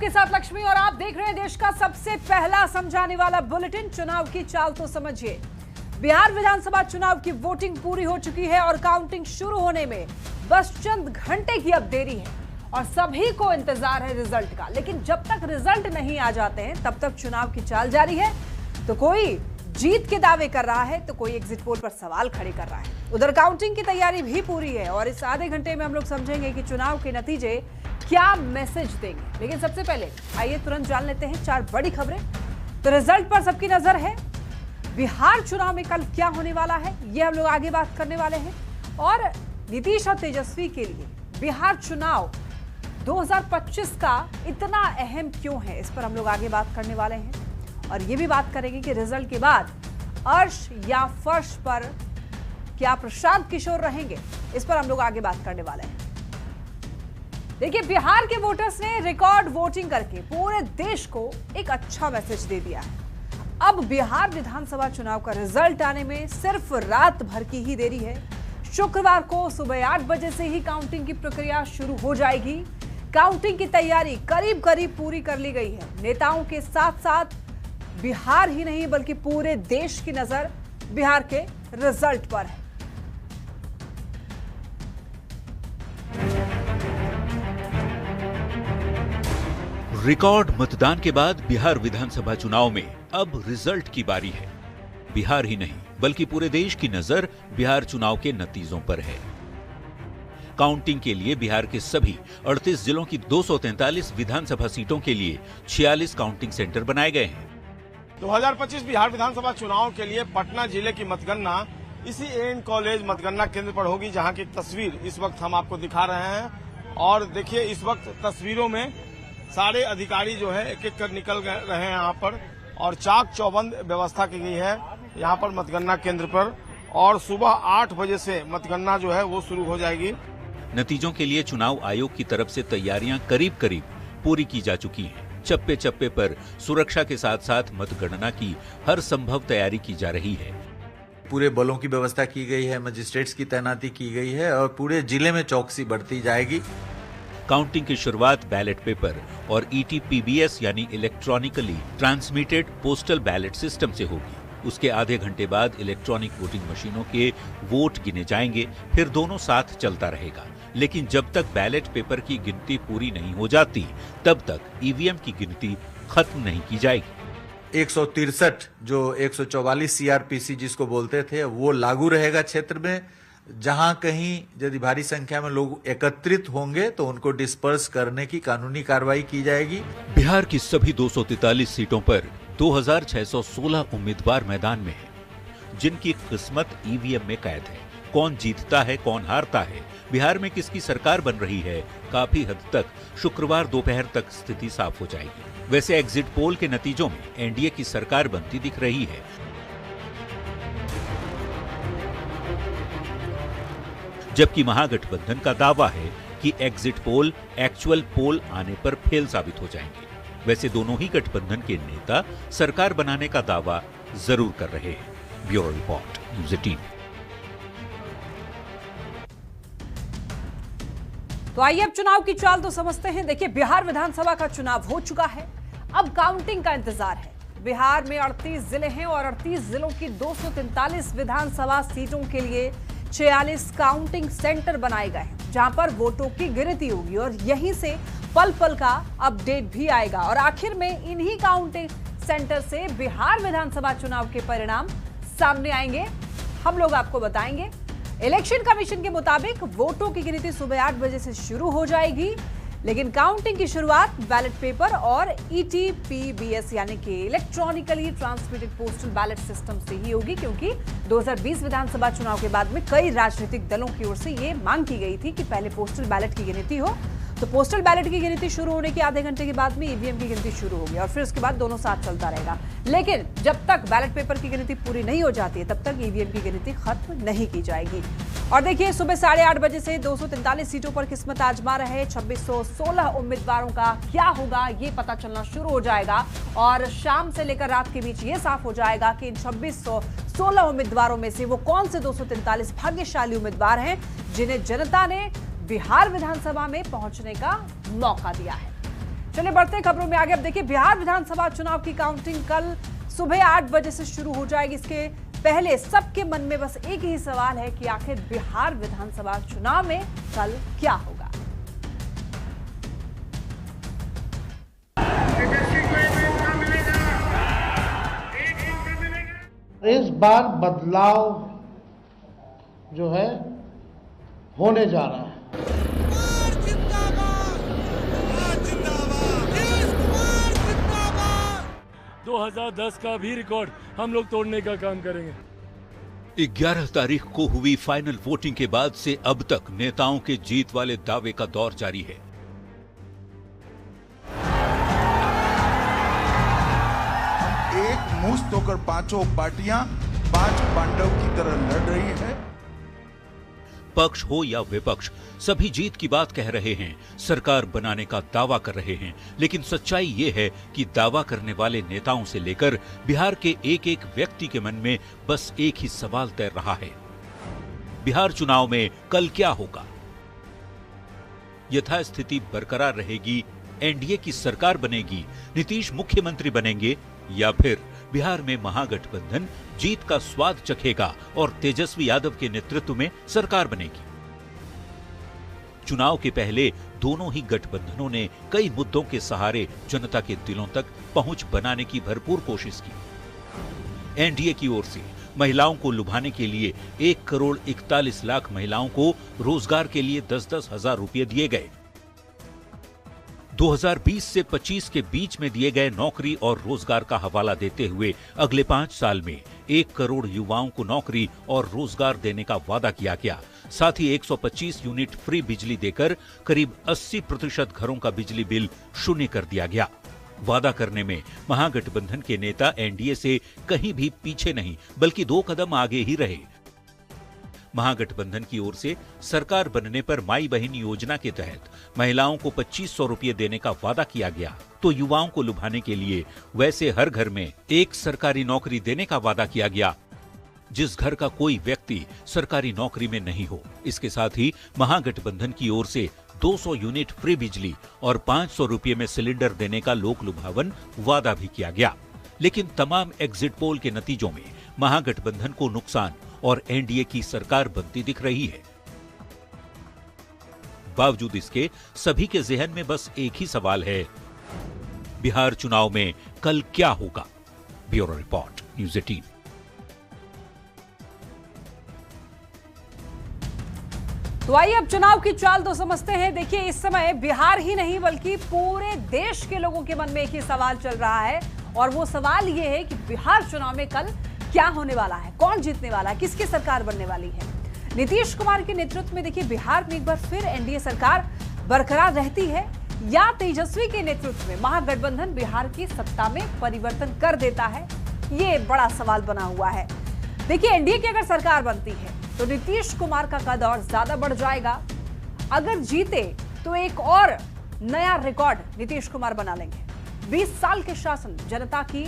आपके साथ लक्ष्मी और आप देख रहे हैं देश का सबसे पहला समझाने वाला बुलेटिन। चुनाव की चाल तो समझिए। बिहार विधानसभा चुनाव की वोटिंग पूरी हो चुकी है और काउंटिंग शुरू होने में बस चंद घंटे की अब देरी है और सभी को इंतजार है रिजल्ट का। लेकिन जब तक रिजल्ट नहीं आ जाते हैं तब तक चुनाव की चाल जारी है। तो कोई जीत के दावे कर रहा है तो कोई एग्जिट पोल पर सवाल खड़े कर रहा है। उधर काउंटिंग की तैयारी भी पूरी है और इस आधे घंटे में हम लोग समझेंगे कि चुनाव के नतीजे क्या मैसेज देंगे। लेकिन सबसे पहले आइए तुरंत जान लेते हैं 4 बड़ी खबरें। तो रिजल्ट पर सबकी नजर है। बिहार चुनाव में कल क्या होने वाला है ये हम लोग आगे बात करने वाले हैं। और नीतीश और तेजस्वी के लिए बिहार चुनाव 2025 का इतना अहम क्यों है, इस पर हम लोग आगे बात करने वाले हैं। और ये भी बात करेंगे कि रिजल्ट के बाद अर्श या फर्श पर क्या प्रशांत किशोर रहेंगे, इस पर हम लोग आगे बात करने वाले हैं। देखिए, बिहार के वोटर्स ने रिकॉर्ड वोटिंग करके पूरे देश को एक अच्छा मैसेज दे दिया है। अब बिहार विधानसभा चुनाव का रिजल्ट आने में सिर्फ रात भर की ही देरी है। शुक्रवार को सुबह 8 बजे से ही काउंटिंग की प्रक्रिया शुरू हो जाएगी। काउंटिंग की तैयारी करीब करीब पूरी कर ली गई है। नेताओं के साथ साथ बिहार ही नहीं बल्कि पूरे देश की नजर बिहार के रिजल्ट पर है। रिकॉर्ड मतदान के बाद बिहार विधानसभा चुनाव में अब रिजल्ट की बारी है। बिहार ही नहीं बल्कि पूरे देश की नजर बिहार चुनाव के नतीजों पर है। काउंटिंग के लिए बिहार के सभी 38 जिलों की 243 विधानसभा सीटों के लिए 46 काउंटिंग सेंटर बनाए गए हैं। 2025 बिहार विधानसभा चुनाव के लिए पटना जिले की मतगणना इसी एएन कॉलेज मतगणना केंद्र पर होगी, जहां की तस्वीर इस वक्त हम आपको दिखा रहे हैं। और देखिए, इस वक्त तस्वीरों में सारे अधिकारी जो है एक एक कर निकल रहे हैं यहाँ पर और चाक चौबंद व्यवस्था की गई है यहाँ पर मतगणना केंद्र पर। और सुबह 8 बजे से मतगणना जो है वो शुरू हो जाएगी। नतीजों के लिए चुनाव आयोग की तरफ से तैयारियां करीब करीब पूरी की जा चुकी हैं। चप्पे चप्पे पर सुरक्षा के साथ साथ मतगणना की हर संभव तैयारी की जा रही है। पूरे बलों की व्यवस्था की गई है, मजिस्ट्रेट्स की तैनाती की गई है और पूरे जिले में चौकसी बढ़ती जाएगी। काउंटिंग की शुरुआत बैलेट पेपर और ETPBS यानी electronically transmitted postal ballot system से होगी। उसके आधे घंटे बाद इलेक्ट्रॉनिक वोटिंग मशीनों के वोट गिने जाएंगे, फिर दोनों साथ चलता रहेगा। लेकिन जब तक बैलेट पेपर की गिनती पूरी नहीं हो जाती तब तक EVM की गिनती खत्म नहीं की जाएगी। 163 जो 144 CRPC जिसको बोलते थे वो लागू रहेगा क्षेत्र में। जहां कहीं यदि भारी संख्या में लोग एकत्रित होंगे तो उनको डिस्पर्स करने की कानूनी कार्रवाई की जाएगी। बिहार की सभी 243 सीटों पर 2616 उम्मीदवार मैदान में हैं, जिनकी किस्मत EVM में कैद है। कौन जीतता है, कौन हारता है, बिहार में किसकी सरकार बन रही है, काफी हद तक शुक्रवार दोपहर तक स्थिति साफ हो जाएगी। वैसे एग्जिट पोल के नतीजों में एनडीए की सरकार बनती दिख रही है। जबकि महागठबंधन का दावा है कि एग्जिट पोल एक्चुअल पोल आने पर फेल साबित हो जाएंगे। वैसे दोनों ही गठबंधन के नेता सरकार बनाने का दावा जरूर कर रहे हैं। Bureau report, news 18। तो आइए अब चुनाव की चाल तो समझते हैं। देखिए, बिहार विधानसभा का चुनाव हो चुका है, अब काउंटिंग का इंतजार है। बिहार में 38 जिले हैं और 38 जिलों की 243 विधानसभा सीटों के लिए 46 काउंटिंग सेंटर बनाए गए हैं, जहां पर वोटों की गिनती होगी और यहीं से पल पल का अपडेट भी आएगा। और आखिर में इन्हीं काउंटिंग सेंटर से बिहार विधानसभा चुनाव के परिणाम सामने आएंगे। हम लोग आपको बताएंगे। इलेक्शन कमीशन के मुताबिक वोटों की गिनती सुबह 8 बजे से शुरू हो जाएगी, लेकिन काउंटिंग की शुरुआत बैलेट पेपर और ETPBS यानी कि electronically transmitted postal ballot system से ही होगी, क्योंकि 2020 विधानसभा चुनाव के बाद में कई राजनीतिक दलों की ओर से ये मांग की गई थी कि पहले पोस्टल बैलेट की गिनती हो। तो पोस्टल बैलेट की गिनती शुरू होने के आधे घंटे के बाद में EVM की गिनती शुरू होगी और फिर उसके बाद दोनों साथ चलता रहेगा। लेकिन जब तक बैलेट पेपर की गिनती पूरी नहीं हो जाती है तब तक EVM की गिनती खत्म नहीं की जाएगी। और देखिए, सुबह 8:30 बजे से 243 सीटों पर किस्मत आजमा रहे 2616 उम्मीदवारों का क्या होगा ये पता चलना शुरू हो जाएगा। और शाम से लेकर रात के बीच ये साफ हो जाएगा कि इन 2616 उम्मीदवारों में से वो कौन से 243 भाग्यशाली उम्मीदवार हैं जिन्हें जनता ने बिहार विधानसभा में पहुंचने का मौका दिया है। चलिए बढ़ते खबरों में आगे। अब देखिए, बिहार विधानसभा चुनाव की काउंटिंग कल सुबह 8 बजे से शुरू हो जाएगी। इसके पहले सबके मन में बस एक ही सवाल है कि आखिर बिहार विधानसभा चुनाव में कल क्या होगा। इस बार बदलाव जो है होने जा रहा है। 2010 का भी रिकॉर्ड हम लोग तोड़ने का काम करेंगे। 11 तारीख को हुई फाइनल वोटिंग के बाद से अब तक नेताओं के जीत वाले दावे का दौर जारी है। एक मुश्त होकर पांचों पार्टियां 5 पांडव की तरह लड़ रही है। पक्ष हो या विपक्ष, सभी जीत की बात कह रहे हैं, सरकार बनाने का दावा कर रहे हैं। लेकिन सच्चाई ये है कि दावा करने वाले नेताओं से लेकर बिहार के एक एक व्यक्ति के मन में बस एक ही सवाल तैर रहा है, बिहार चुनाव में कल क्या होगा? यथास्थिति बरकरार रहेगी, एनडीए की सरकार बनेगी, नीतीश मुख्यमंत्री बनेंगे, या फिर बिहार में महागठबंधन जीत का स्वाद चखेगा और तेजस्वी यादव के नेतृत्व में सरकार बनेगी? चुनाव के पहले दोनों ही गठबंधनों ने कई मुद्दों के सहारे जनता के दिलों तक पहुंच बनाने की भरपूर कोशिश की। एनडीए की ओर से महिलाओं को लुभाने के लिए 1 करोड़ 41 लाख महिलाओं को रोजगार के लिए 10-10 हजार रुपये दिए गए। 2020 से 25 के बीच में दिए गए नौकरी और रोजगार का हवाला देते हुए अगले 5 साल में 1 करोड़ युवाओं को नौकरी और रोजगार देने का वादा किया गया। साथ ही 125 यूनिट फ्री बिजली देकर करीब 80% घरों का बिजली बिल शून्य कर दिया गया। वादा करने में महागठबंधन के नेता एनडीए से कहीं भी पीछे नहीं, बल्कि 2 कदम आगे ही रहे। महागठबंधन की ओर से सरकार बनने पर माई बहन योजना के तहत महिलाओं को 2500 रुपये देने का वादा किया गया, तो युवाओं को लुभाने के लिए वैसे हर घर में एक सरकारी नौकरी देने का वादा किया गया, जिस घर का कोई व्यक्ति सरकारी नौकरी में नहीं हो। इसके साथ ही महागठबंधन की ओर से 200 यूनिट फ्री बिजली और 500 रुपये में सिलेंडर देने का लोक लुभावन वादा भी किया गया। लेकिन तमाम एग्जिट पोल के नतीजों में महागठबंधन को नुकसान और एनडीए की सरकार बनती दिख रही है। बावजूद इसके सभी के जहन में बस एक ही सवाल है, बिहार चुनाव में कल क्या होगा? Bureau report, news 18। तो आइए अब चुनाव की चाल तो समझते हैं। देखिए, इस समय बिहार ही नहीं बल्कि पूरे देश के लोगों के मन में एक ही सवाल चल रहा है, और वो सवाल ये है कि बिहार चुनाव में कल क्या होने वाला है, कौन जीतने वाला है, किसकी सरकार बनने वाली है। नीतीश कुमार के नेतृत्व में देखिए बिहार में एक बार फिर एनडीए सरकार बरकरार रहती है, या तेजस्वी के नेतृत्व में महागठबंधन बिहार की सत्ता में परिवर्तन कर देता है, ये बड़ा सवाल बना हुआ है। देखिए, एनडीए की अगर सरकार बनती है तो नीतीश कुमार का कद और ज्यादा बढ़ जाएगा। अगर जीते तो एक और नया रिकॉर्ड नीतीश कुमार बना लेंगे। 20 साल के शासन, जनता की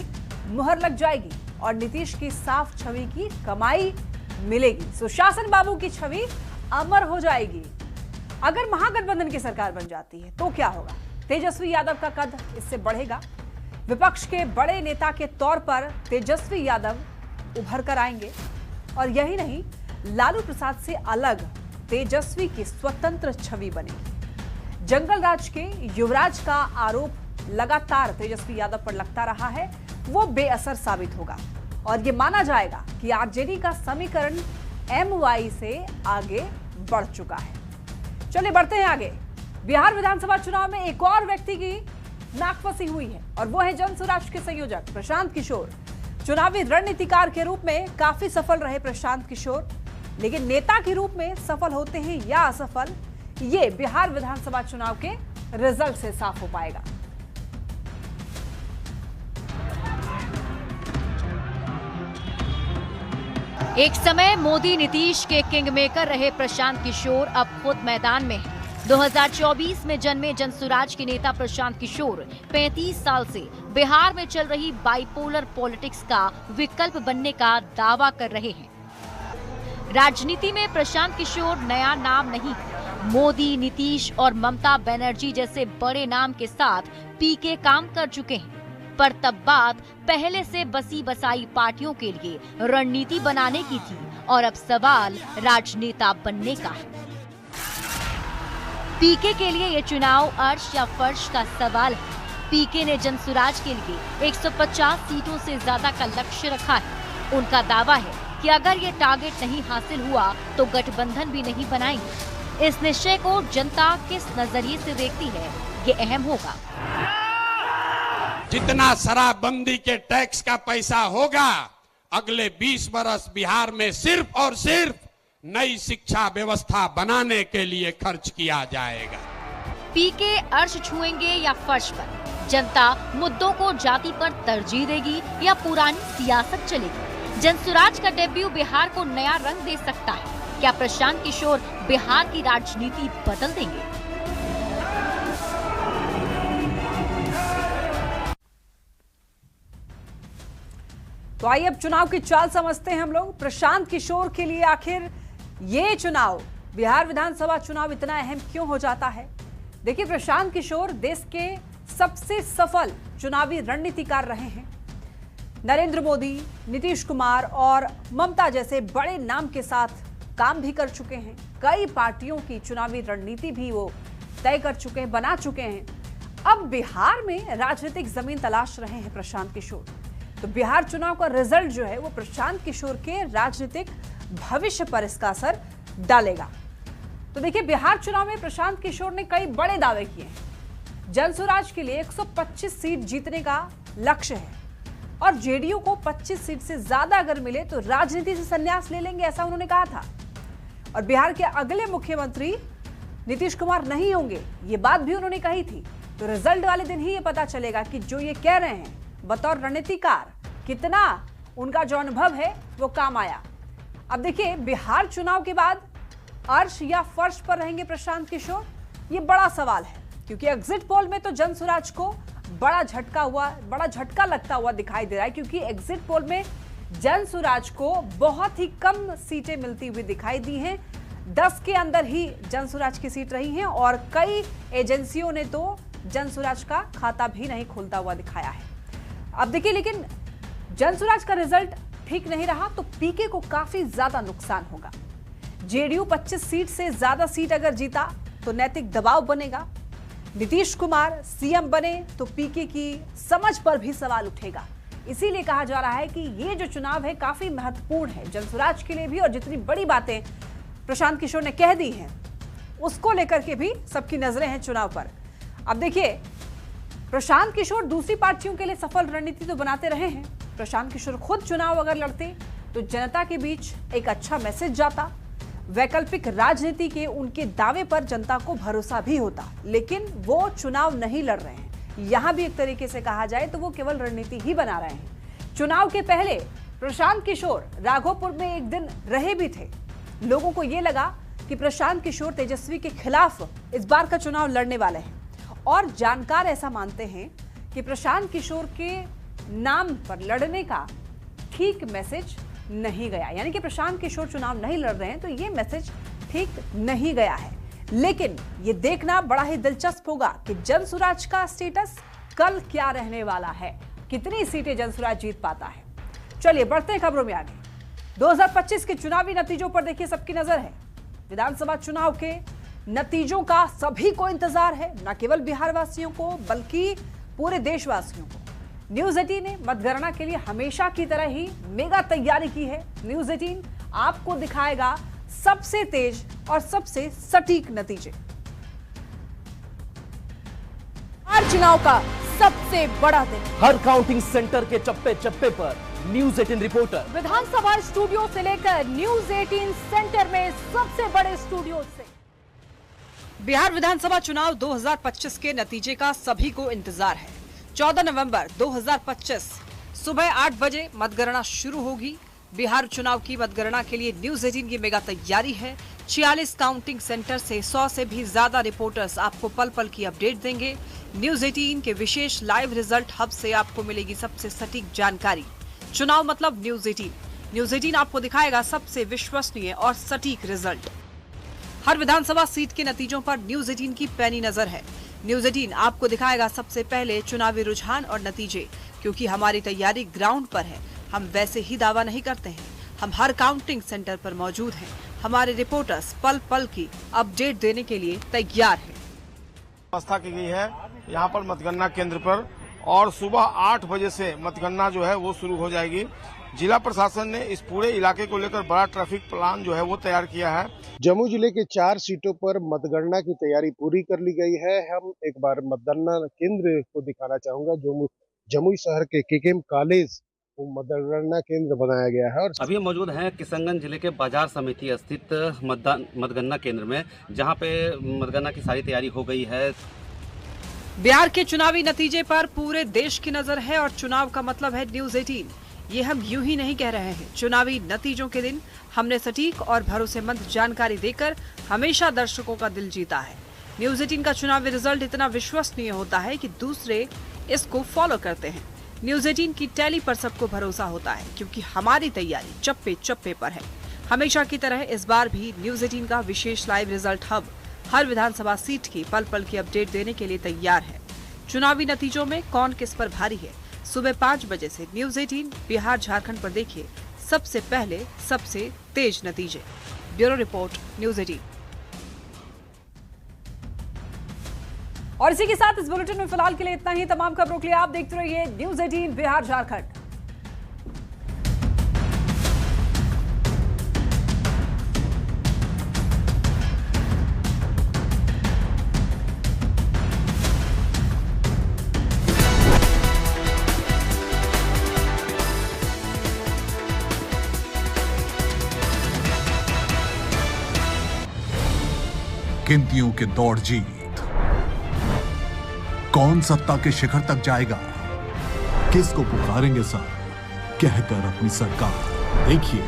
मुहर लग जाएगी और नीतीश की साफ छवि की कमाई मिलेगी। सुशासन बाबू की छवि अमर हो जाएगी। अगर महागठबंधन की सरकार बन जाती है तो क्या होगा? तेजस्वी यादव का कद इससे बढ़ेगा। विपक्ष के बड़े नेता के तौर पर तेजस्वी यादव उभर कर आएंगे, और यही नहीं, लालू प्रसाद से अलग तेजस्वी की स्वतंत्र छवि बनेगी। जंगल राज के युवराज का आरोप लगातार तेजस्वी यादव पर लगता रहा है, वो बेअसर साबित होगा, और ये माना जाएगा कि आरजेडी का समीकरण एमवाई से आगे बढ़ चुका है। चलिए बढ़ते हैं आगे। बिहार विधानसभा चुनाव में एक और व्यक्ति की नाक फंसी हुई है, और वो है जनसुराज के संयोजक प्रशांत किशोर। चुनावी रणनीतिकार के रूप में काफी सफल रहे प्रशांत किशोर, लेकिन नेता के रूप में सफल होते हैं या असफल, ये बिहार विधानसभा चुनाव के रिजल्ट से साफ हो पाएगा। एक समय मोदी नीतीश के किंग मेकर रहे प्रशांत किशोर अब खुद मैदान में हैं। 2024 में जन्मे जनसुराज के नेता प्रशांत किशोर 35 साल से बिहार में चल रही बाइपोलर पॉलिटिक्स का विकल्प बनने का दावा कर रहे हैं। राजनीति में प्रशांत किशोर नया नाम नहीं, मोदी, नीतीश और ममता बनर्जी जैसे बड़े नाम के साथ पीके काम कर चुके हैं, पर तब बात पहले से बसी बसाई पार्टियों के लिए रणनीति बनाने की थी और अब सवाल राजनेता बनने का है। पीके के लिए ये चुनाव अर्श या फर्श का सवाल है। पीके ने जनसुराज के लिए 150 सीटों से ज्यादा का लक्ष्य रखा है। उनका दावा है कि अगर ये टारगेट नहीं हासिल हुआ तो गठबंधन भी नहीं बनाएंगे। इस निश्चय को जनता किस नजरिए से देखती है, ये अहम होगा। जितना शराबबंदी के टैक्स का पैसा होगा, अगले 20 बरस बिहार में सिर्फ और सिर्फ नई शिक्षा व्यवस्था बनाने के लिए खर्च किया जाएगा। पीके अर्श छुएंगे या फर्श पर? जनता मुद्दों को जाति पर तरजीह देगी या पुरानी सियासत चलेगी? जनसुराज का डेब्यू बिहार को नया रंग दे सकता है। क्या प्रशांत किशोर बिहार की राजनीति बदल देंगे? तो आइए अब चुनाव की चाल समझते हैं हम लोग। प्रशांत किशोर के लिए आखिर ये चुनाव, बिहार विधानसभा चुनाव इतना अहम क्यों हो जाता है? देखिए, प्रशांत किशोर देश के सबसे सफल चुनावी रणनीतिकार रहे हैं। नरेंद्र मोदी, नीतीश कुमार और ममता जैसे बड़े नाम के साथ काम भी कर चुके हैं। कई पार्टियों की चुनावी रणनीति भी वो तय कर चुके हैं, बना चुके हैं। अब बिहार में राजनीतिक जमीन तलाश रहे हैं प्रशांत किशोर। तो बिहार चुनाव का रिजल्ट जो है वो प्रशांत किशोर के राजनीतिक भविष्य पर इसका असर डालेगा। तो देखिए, बिहार चुनाव में प्रशांत किशोर ने कई बड़े दावे किए हैं। जनसुराज के लिए 125 सीट जीतने का लक्ष्य है और जेडीयू को 25 सीट से ज्यादा अगर मिले तो राजनीति से संन्यास ले लेंगे, ऐसा उन्होंने कहा था। और बिहार के अगले मुख्यमंत्री नीतीश कुमार नहीं होंगे, ये बात भी उन्होंने कही थी। तो रिजल्ट वाले दिन ही ये पता चलेगा कि जो ये कह रहे हैं बतौर रणनीतिकार, कितना उनका जो अनुभव है वो काम आया। अब देखिए, बिहार चुनाव के बाद अर्श या फर्श पर रहेंगे प्रशांत किशोर, ये बड़ा सवाल है। क्योंकि एग्जिट पोल में तो जनसुराज को बड़ा झटका लगता हुआ दिखाई दे रहा है, क्योंकि एग्जिट पोल में जनसुराज को बहुत ही कम सीटें मिलती हुई दिखाई दी हैं। 10 के अंदर ही जनसुराज की सीट रही हैं और कई एजेंसियों ने तो जनसुराज का खाता भी नहीं खोलता हुआ दिखाया है। अब देखिए, लेकिन जनसुराज का रिजल्ट ठीक नहीं रहा तो पीके को काफी ज्यादा नुकसान होगा। जेडीयू 25 सीट से ज्यादा सीट अगर जीता तो नैतिक दबाव बनेगा। नीतीश कुमार सीएम बने तो पीके की समझ पर भी सवाल उठेगा। इसीलिए कहा जा रहा है कि ये जो चुनाव है काफी महत्वपूर्ण है जनसुराज के लिए भी, और जितनी बड़ी बातें प्रशांत किशोर ने कह दी हैं उसको लेकर के भी सबकी नजरें हैं चुनाव पर। अब देखिए, प्रशांत किशोर दूसरी पार्टियों के लिए सफल रणनीति तो बनाते रहे हैं। प्रशांत किशोर खुद चुनाव अगर लड़ते तो जनता के बीच एक अच्छा मैसेज जाता, वैकल्पिक राजनीति के उनके दावे पर जनता को भरोसा भी होता। लेकिन वो चुनाव नहीं लड़ रहे हैं, यहां भी एक तरीके से कहा जाए तो वो केवल रणनीति ही बना रहे हैं। चुनाव के पहले प्रशांत किशोर राघोपुर में एक दिन रहे भी थे। लोगों को यह लगा कि प्रशांत किशोर तेजस्वी के खिलाफ इस बार का चुनाव लड़ने वाले हैं, और जानकार ऐसा मानते हैं कि प्रशांत किशोर के नाम पर लड़ने का ठीक मैसेज नहीं गया, यानी कि प्रशांत किशोर चुनाव नहीं लड़ रहे हैं तो ये मैसेज ठीक नहीं गया है। लेकिन ये देखना बड़ा ही दिलचस्प होगा कि जनसुराज का स्टेटस कल क्या रहने वाला है, कितनी सीटें जनसुराज जीत पाता है। चलिए बढ़ते हैं खबरों में आगे। 2025 के चुनावी नतीजों पर देखिए सबकी नजर है। विधानसभा चुनाव के नतीजों का सभी को इंतजार है, न केवल बिहार वासियों को बल्कि पूरे देशवासियों को। न्यूज 18 ने मतगणना के लिए हमेशा की तरह ही मेगा तैयारी की है। न्यूज 18 आपको दिखाएगा सबसे तेज और सबसे सटीक नतीजे। हर चुनाव का सबसे बड़ा दिन, हर काउंटिंग सेंटर के चप्पे चप्पे पर न्यूज 18 रिपोर्टर, विधानसभा स्टूडियो से लेकर न्यूज 18 सेंटर में सबसे बड़े स्टूडियो से। बिहार विधानसभा चुनाव 2025 के नतीजे का सभी को इंतजार है। 14 नवंबर 2025 सुबह 8 बजे मतगणना शुरू होगी। बिहार चुनाव की मतगणना के लिए न्यूज 18 की मेगा तैयारी है। 46 काउंटिंग सेंटर से 100 से भी ज्यादा रिपोर्टर्स आपको पल पल की अपडेट देंगे। न्यूज 18 के विशेष लाइव रिजल्ट हब से आपको मिलेगी सबसे सटीक जानकारी। चुनाव मतलब न्यूज 18। न्यूज 18 आपको दिखाएगा सबसे विश्वसनीय और सटीक रिजल्ट। हर विधानसभा सीट के नतीजों पर न्यूज 18 की पैनी नजर है। न्यूज 18 आपको दिखाएगा सबसे पहले चुनावी रुझान और नतीजे, क्योंकि हमारी तैयारी ग्राउंड पर है। हम वैसे ही दावा नहीं करते हैं, हम हर काउंटिंग सेंटर पर मौजूद हैं। हमारे रिपोर्टर्स पल पल की अपडेट देने के लिए तैयार हैं। व्यवस्था की गई है यहाँ पर मतगणना केंद्र पर, और सुबह 8 बजे से मतगणना जो है वो शुरू हो जाएगी। जिला प्रशासन ने इस पूरे इलाके को लेकर बड़ा ट्रैफिक प्लान जो है वो तैयार किया है। जमुई जिले के 4 सीटों पर मतगणना की तैयारी पूरी कर ली गई है। हम एक बार मतगणना केंद्र को दिखाना चाहूंगा। जो जमुई शहर के केकेएम कॉलेज वो मतगणना केंद्र बनाया गया है। और अभी हम मौजूद हैं किशनगंज जिले के बाजार समिति स्थित मतगणना केंद्र में, जहां पे मतगणना की सारी तैयारी हो गई है। बिहार के चुनावी नतीजे पर पूरे देश की नजर है और चुनाव का मतलब है न्यूज 18। ये हम यूं ही नहीं कह रहे हैं। चुनावी नतीजों के दिन हमने सटीक और भरोसेमंद जानकारी देकर हमेशा दर्शकों का दिल जीता है। न्यूज 18 का चुनावी रिजल्ट इतना विश्वसनीय होता है कि दूसरे इसको फॉलो करते हैं। न्यूज 18 की टैली पर सबको भरोसा होता है, क्योंकि हमारी तैयारी चप्पे चप्पे पर है। हमेशा की तरह इस बार भी न्यूज 18 का विशेष लाइव रिजल्ट हब हर विधानसभा सीट की पल पल की अपडेट देने के लिए तैयार है। चुनावी नतीजों में कौन किस पर भारी है, सुबह 5 बजे से न्यूज 18 बिहार झारखंड पर देखिए सबसे पहले सबसे तेज नतीजे। Bureau report news 18। और इसी के साथ इस बुलेटिन में फिलहाल के लिए इतना ही। तमाम खबरों के लिए आप देखते रहिए न्यूज 18 बिहार झारखंड। गिनतियों के दौड़ जीत, कौन सत्ता के शिखर तक जाएगा, किसको पुकारेंगे सर कहकर अपनी सरकार। देखिए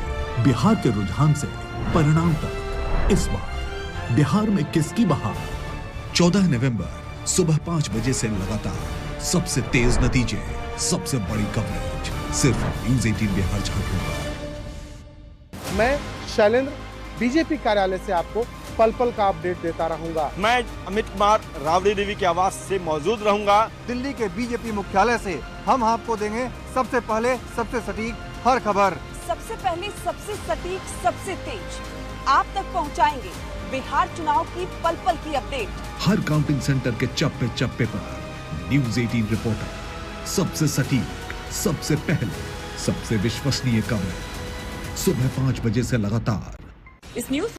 बिहार के रुझान से परिणाम तक इस बार बिहार में किसकी बहार। 14 नवंबर सुबह 5 बजे से लगातार सबसे तेज नतीजे, सबसे बड़ी कवरेज सिर्फ न्यूज 18 बिहार झारखंड पर। मैं शैलेंद्र बीजेपी कार्यालय से आपको पल पल का अपडेट देता रहूंगा। मैं अमित कुमार राबड़ी देवी की आवाज से मौजूद रहूंगा। दिल्ली के बीजेपी मुख्यालय से हम आपको देंगे सबसे पहले सबसे सटीक हर खबर। सबसे पहले सबसे सटीक सबसे तेज आप तक पहुंचाएंगे बिहार चुनाव की पल पल की अपडेट। हर काउंटिंग सेंटर के चप्पे चप्पे पर न्यूज 18 रिपोर्टर, सबसे सटीक, सबसे पहले, सबसे विश्वसनीय खबर, सुबह 5 बजे से लगातार। इस न्यूज